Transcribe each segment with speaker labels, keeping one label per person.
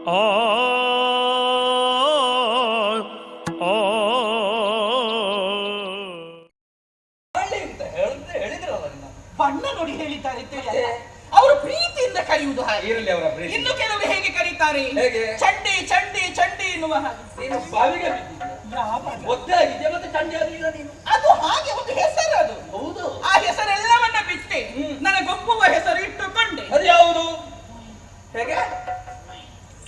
Speaker 1: ಆ
Speaker 2: ಬಣ್ಣ ನೋಡಿ ಹೇಳಿದ್ದಾರೆ ಅವರು ಪ್ರೀತಿಯಿಂದ ಕರೆಯುವುದು ಹಾಗೆ. ಇನ್ನು ಕೆಲವರು ಹೇಗೆ ಕರೀತಾರೆ, ಚಂಡಿ ಚಂಡಿ ಚಂಡಿ ಎನ್ನುವ ಹಾಗೆ. ಅದು ಹಾಗೆ ಒಂದು ಹೆಸರು, ಅದು ಹೌದು. ಆ ಹೆಸರೆಲ್ಲವನ್ನ ಬಿಟ್ಟೆ ನನಗೊಪ್ಪುವ ಹೆಸರು ಇಟ್ಟುಕೊಂಡೆ.
Speaker 3: ಅದು ಯಾವುದು ಹೇಗೆ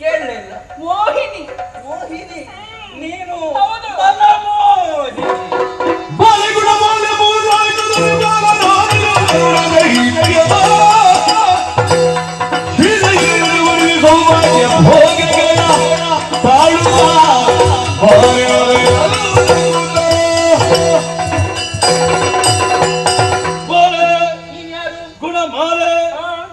Speaker 3: ಕೇಳಲಿಲ್ಲ.
Speaker 2: ಮೋಹಿನಿ.
Speaker 3: ಮೋಹಿನಿ ನೀನು?
Speaker 2: ಹೌದು.
Speaker 3: ಗುಣಮಾಲೆ,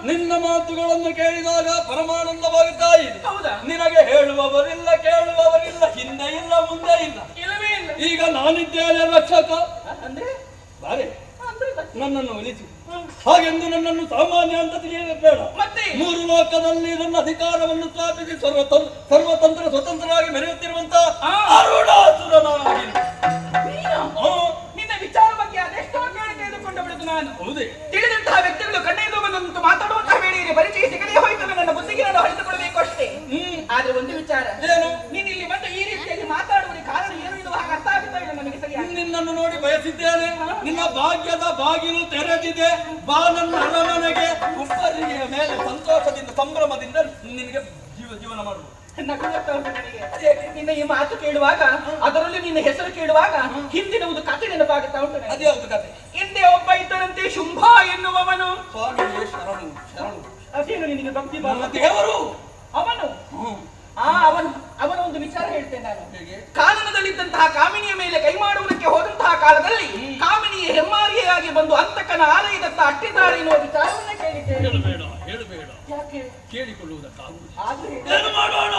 Speaker 3: ನಿನ್ನ ಮಾತುಗಳನ್ನು ಕೇಳಿದಾಗ ಪರಮಾನಂದವಾಗುತ್ತಾ ಇದೆ. ನಿನಗೆ ಹೇಳುವವರಿಲ್ಲ, ಕೇಳುವವರಿಲ್ಲ, ಹಿಂದೆ ಇಲ್ಲ, ಮುಂದೆ ಇಲ್ಲ,
Speaker 2: ಇಲ್ಲವೇ ಇಲ್ಲ.
Speaker 3: ಈಗ ನಾನಿದ್ದೇನೆ ರಕ್ಷಕ.
Speaker 2: ಅಂದ್ರೆ
Speaker 3: ಬಾರೆ ನನ್ನನ್ನು ಒಲಿಸು. ಹಾಗೆಂದು ನನ್ನನ್ನು ಸಾಮಾನ್ಯ ಅಂತ ತಿಳಿಯಬೇಡ. ಮೂರು ಲೋಕದಲ್ಲಿ ನನ್ನ ಅಧಿಕಾರವನ್ನು ಸ್ಥಾಪಿಸಿ ಸರ್ವತಂತ್ರ ಸ್ವತಂತ್ರವಾಗಿ ಮೆರೆಯುತ್ತಿರುವಂತಹ ಅರುಣಾಸುರನಾಗಿ
Speaker 2: ನಿನ್ನ ವಿಚಾರ ಬಗ್ಗೆ ಅದೆಷ್ಟೋ ಕೇಳಿ ತಿಳಿದುಕೊಂಡು ಬಿಡುದು ನಾನು.
Speaker 3: ಹೌದೇ?
Speaker 2: ತಿಳಿದಂತಹ ವ್ಯಕ್ತಿಗಳು ಕಣ್ಣೆದು ಬಂದಂತೂ ಮಾತಾಡುವಂತಹ ವೇಳೆಯಲ್ಲಿ ಪರಿಚಯ ಸಿಗದೇ ಹೋಯಿತು. ನನ್ನ ಬುದ್ಧಿಗೆ ನಾನು ಅರಿತುಕೊಳ್ಳಬೇಕು ಅಷ್ಟೇ. ಆದ್ರೆ ಒಂದು ವಿಚಾರ, ಏನು? ನೀನು ಇಲ್ಲಿ ಬಂದು ಈ ರೀತಿಯಾಗಿ ಮಾತಾಡುವ ಕಾರಣ ಏನು ಇದು ಹಾಗೆ ಅರ್ಥ ಆಗುತ್ತಾ ಇಲ್ಲ ನನಗೆ ಸರಿಯಾಗಿ.
Speaker 3: ನಿನ್ನನ್ನು ನೋಡಿ ಬಯಸಿದ್ದೇನೆ. ನಿನ್ನ ಭಾಗ್ಯದ ಬಾಗಿಲು ತೆರೆದಿದೆ. ಬಾ ನನ್ನ ಅರಮನೆಗೆ. ಉಪ್ಪರಿಗೆಯ ಮೇಲೆ ಸಂತೋಷದಿಂದ ಸಂಭ್ರಮದಿಂದ ನಿನಗೆ ಜೀವನ ಮಾಡುವುದು.
Speaker 2: ನಿನ್ನ ಈ ಮಾತು ಕೇಳುವಾಗ, ಅದರಲ್ಲಿ ನಿನ್ನ ಹೆಸರು ಕೇಳುವಾಗ ಹಿಂದಿನ ಒಂದು ಕಥೆ ನೆನಪಾಗುತ್ತಾ ಉಂಟು.
Speaker 3: ಅದ್ಯಾವುದು ಕಥೆ?
Speaker 2: ಹಿಂದೆ ಒಬ್ಬ ಇದ್ದರಂತೆ ಶುಂಭ ಎನ್ನುವವನು.
Speaker 3: ಸ್ವಾಮಿಯೇ ಶರಣು ಶರಣು.
Speaker 2: ಅದೇನು ನಿನಗೆ ಭಕ್ತಿ
Speaker 3: ದೇವರು
Speaker 2: ಅವನು. ಅವನ ಒಂದು ವಿಚಾರ ಹೇಳ್ತೇನೆ ನಾನು. ಕಾನನದಲ್ಲಿದ್ದಂತಹ ಕಾಮಿನಿಯ ಮೇಲೆ ಕೈ ಮಾಡುವುದಕ್ಕೆ ಹೋದಂತಹ ಕಾಲದಲ್ಲಿ ಕಾಮಿನಿಯ ಹೆಮ್ಮಾರಿಯಾಗಿ ಬಂದು ಅಂತಕನ ಆಲಯದತ್ತ ಅಟ್ಟಿದ್ದಾಳೆ ಎನ್ನುವ ವಿಚಾರವನ್ನ ಕೇಳಿದ್ದೇನೆ.
Speaker 3: ಹೇಳಬೇಡ.
Speaker 2: ಯಾಕೆ?
Speaker 3: ಕೇಳಿಕೊಳ್ಳುವುದಕ್ಕಾಗುವುದು. ಏನು ಮಾಡೋಣ?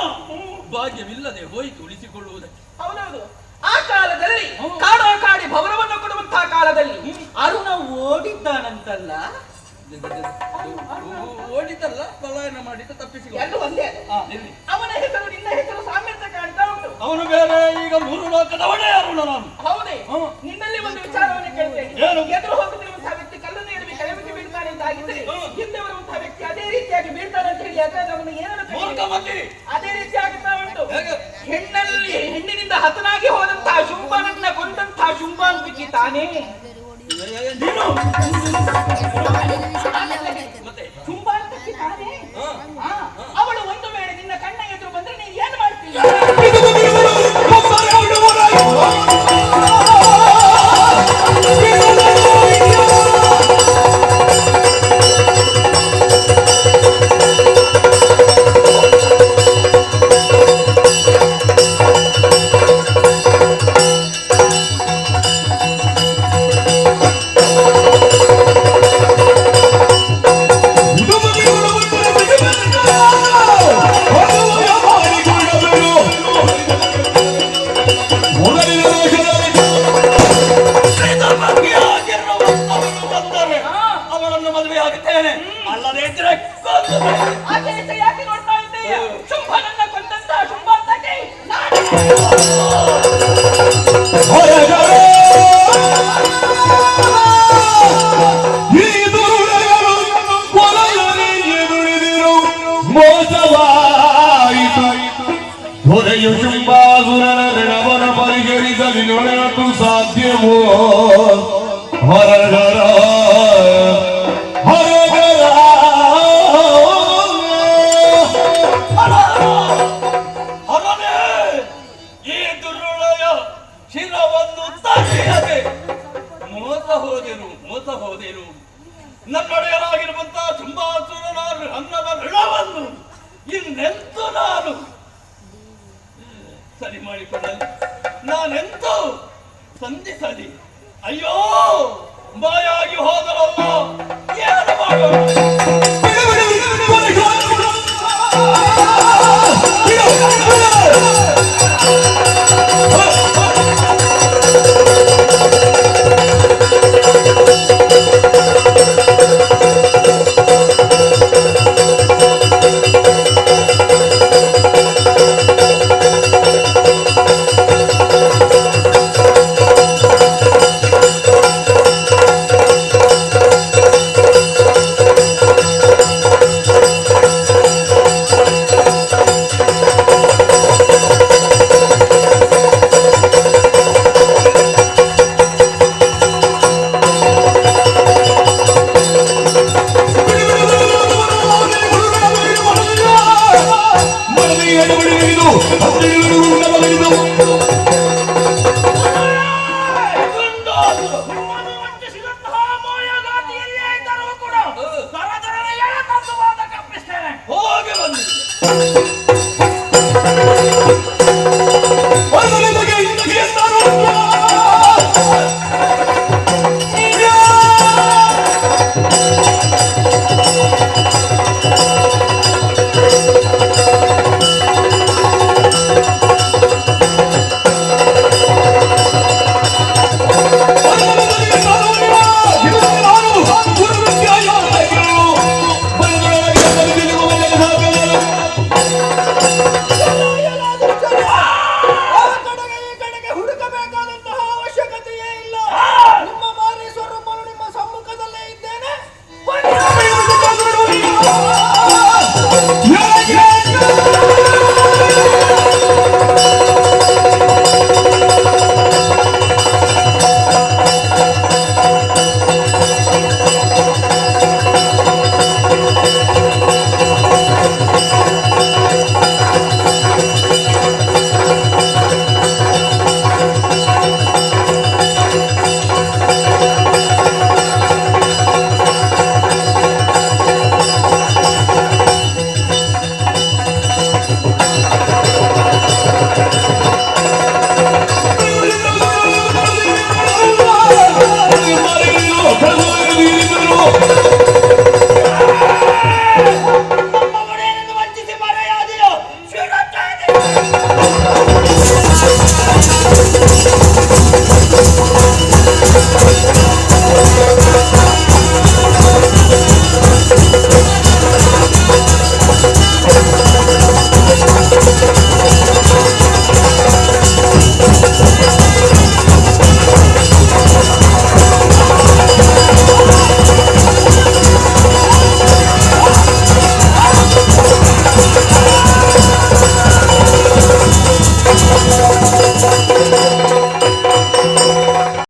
Speaker 3: ಭಾಗ್ಯವಿಲ್ಲದೆ ಹೋಯಿತು ಉಳಿಸಿಕೊಳ್ಳುವುದಕ್ಕೆ.
Speaker 2: ಹೌದೌದು. ಆ ಕಾಲದಲ್ಲಿ ಕಾಡಿ ಭವನವನ್ನು ಕೊಡುವಂತಹ ಕಾಲದಲ್ಲಿ ಅರುಣ ಓಡಿದ್ದಾನಂತಲ್ಲ.
Speaker 3: ಓಡಿದ್ದಲ್ಲ, ಪಲಾಯನ ಮಾಡಿದ್ದು, ತಪ್ಪಿಸಿ
Speaker 2: ಎರಡು ಒಂದೇ. ಅವನ ಹೆಸರು ನಿನ್ನ ಹೆಸರು ಸಾಮ್ಯತೆ ಕಾಣ್ತಾ ಉಂಟು.
Speaker 3: ಅವನು ಬೇರೆ, ಈಗ ಮೂರು ಲೋಕದವನೇ ಅರುಣ ನಾನು.
Speaker 2: ಹೌದೇ? ನಿನ್ನಲ್ಲಿ ಒಂದು ವಿಚಾರವನ್ನು ಕೇಳ್ತೇನೆ. ಎದುರು ಹೋಗುತ್ತಿರುವಂತಹ ವ್ಯಕ್ತಿ ಕಲ್ಲನ್ನು ಎಡವಿ ಕೆಳಗೆ ಬೀಳ್ತಾನೆ ಅಂತ ಆಗಿದ್ರೆ, ಹಿಂದೆ ಬರುವಂತಹ ವ್ಯಕ್ತಿ ಅದೇ ರೀತಿಯಾಗಿ ಬೀಳ್ತಾನೆ ಅಂತ ಹೇಳಿ ಯಾಕಂದ್ರೆ ಅವನು ಏನನ್ನು ಅದೇ ರೀತಿ ಆಗುತ್ತಾ ಉಂಟು. ಹೆಣ್ಣಿನಿಂದ ಹತನಾಗಿ ಹೋದಂತಹ ಶುಂಭನನ್ನ ಕೊಂದಂತಹ ಶುಂಭಾಂತಿಕೆ ತಾನೇ ಶುಂಭಾಂತಿಕೆ ತಾನೇ. ಅವಳು ಒಂದು ವೇಳೆ ನಿನ್ನ ಕಣ್ಣ ಎದುರು ಬಂದ್ರೆ ನೀನು ಏನು ಮಾಡ್ತೀಯ? ಯಾಕೆ ನೋಡ್ತಾ ಇದ್ದೀಯ? ಶುಂಭನನ್ನ ಕೊಂದಂತಹ ಶುಂಭಾಂತಕ್ಕೆ
Speaker 4: ಹೊರೆಯು ಶುಂಭಾಸುರನ ಋಣವನ ಪರಿಹರಿಸಲಿ ನೊಳೆಯತು ಸಾಧ್ಯವೋ? ಹೊರಗರ
Speaker 3: ಹೋದೆನು. ನನ್ನೊಡೆಯರಾಗಿರುವಂತಹ ಶುಂಭಾಸುರನ ಅನ್ನದ ಋಣವನ್ನು ಇನ್ನೆಂತೂ ನಾನು ಸರಿ ಮಾಡಿಕೊಳ್ಳಲಿ, ನಾನೆಂತೂ ಸಂಧಿಸಲಿ. ಅಯ್ಯೋ, ಬಾಯಾಗಿ ಹೋದರಲ್ಲ, ಏನು ಮಾಡೋಣ?
Speaker 4: ಮನದಿ ಎಡಬಡಿದು ಹತ್ತಿರ ಉಂಡ ಬಗೆದು